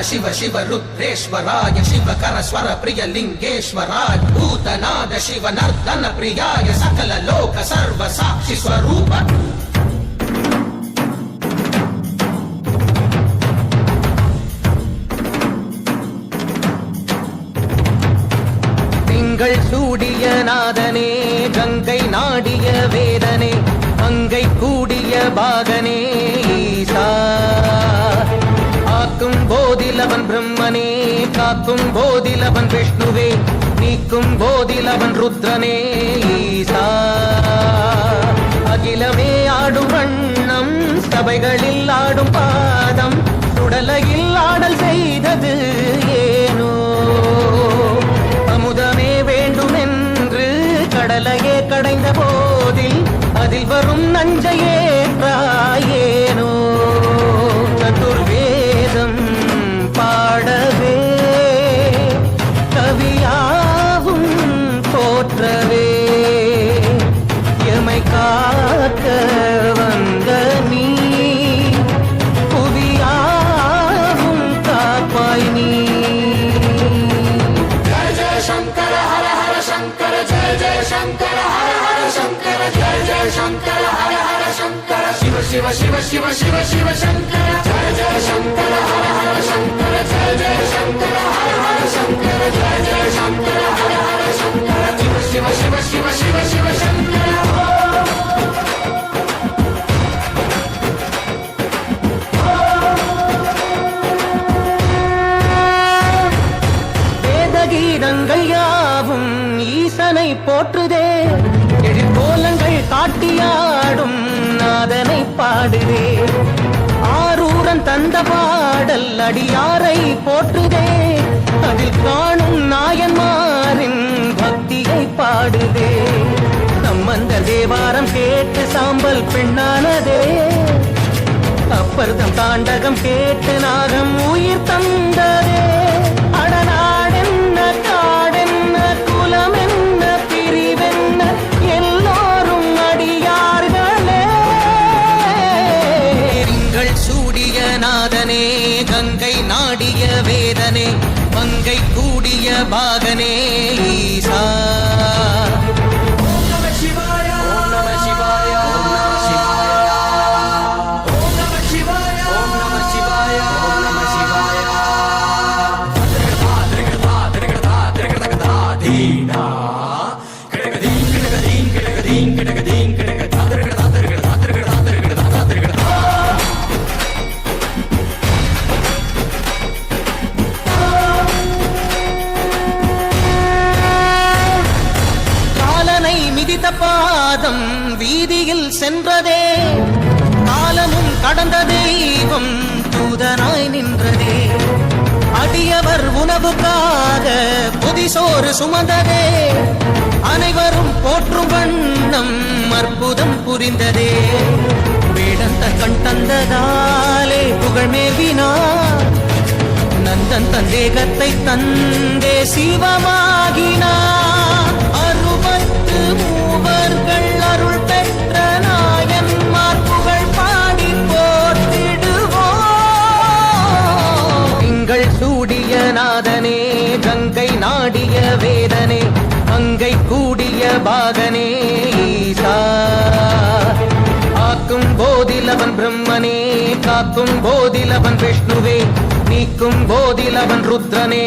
शिव शिव रुद्रेश्वराय शिवकर स्वर प्रिय लिंगेश्वराय भूतनाद शिव नर्दन प्रियाय सकल लोक सर्व साक्षि स्वरूप சூடிய நாதனே கங்கை நாடிய வேதனே அங்கை கூடிய பாகனே ஈசா ஆக்கும் போதிலவன் பிரம்மனே காக்கும் போதிலவன் விஷ்ணுவே நீக்கும் போதிலவன் ருத்ரனே ஈசா அகிலமே ஆடும் வண்ணம் சபைகளில் ஆடும் பாதம் சுடலையில் ஆடல் செய்தது ஏனோ அமுதமே வேண்டுமென்று கடலையே கடைந்த போதில் அதில் வரும் நஞ்சையே பிராயேனோ சதுர்வேதம் பாடவே கவியாவும் போற்றவே எமை காக்க வந்த நீ புவியாவும் காப்பாய் நீ शंकर हर हर शंकर जय जय शंकर हर हर शंकर जय जय शंकर हर हर शंकर शिव शिव शिव शिव शिव शिव शंकर जय जय शंकर हर हर शंकर जय जय शंकर हर हर शंकर जय जय शंकर हर हर शंकर शिव शिव शिव शिव शिव शिव शंकर கீதங்கள் யாவும் ஈசனை போற்றுதே எழிற்கோலங்கள் காட்டியாடும் நாதனை பாடுதே ஆரூரன் தந்த பாடல் அடியாரை போற்றுதே அதில் காணும் நாயன்மாரின் பக்தியை பாடுதே சம்பந்த தேவாரம் கேட்டு சாம்பல் பெண்ணானதே அப்பர்தம் தாண்டகம் கேட்டு நாகம் உயிர் தந்ததே அடநாடென்ன காடென்ன குலமென்ன பிரிவென்ன எல்லோரும் அடியார்களே திங்கள் சூடிய நாதனே கங்கை நாடிய வேதனே மங்கை கூடிய பாகனே ஈசா பாதம் வீதியில் சென்றதே காலமும் கடந்த தெய்வம் தூதனாய் நின்றதே அடியவர் உணவுக்காக புதிசோறு சுமந்ததே அனைவரும் போற்றும் வண்ணம் அற்புதம் புரிந்ததே வேடந்த கண் தந்ததாலே புகழ் மேவினார் நந்தன் தந்தேகத்தை தந்தே சிவமாகினார் அறுபத்து மூவர்கள் அருள் பெற்ற நாயன்மார் புகழ் பாடி போற்றிடுவோம் திங்கள் சூடிய நாதனே கங்கை நாடிய வேதனே அங்கை கூடிய பாகனே ஈசா ஆக்கும் போதிலவன் பிரம்மனே காக்கும் போதிலவன் விஷ்ணுவே நீக்கும் போதிலவன் ருத்ரனே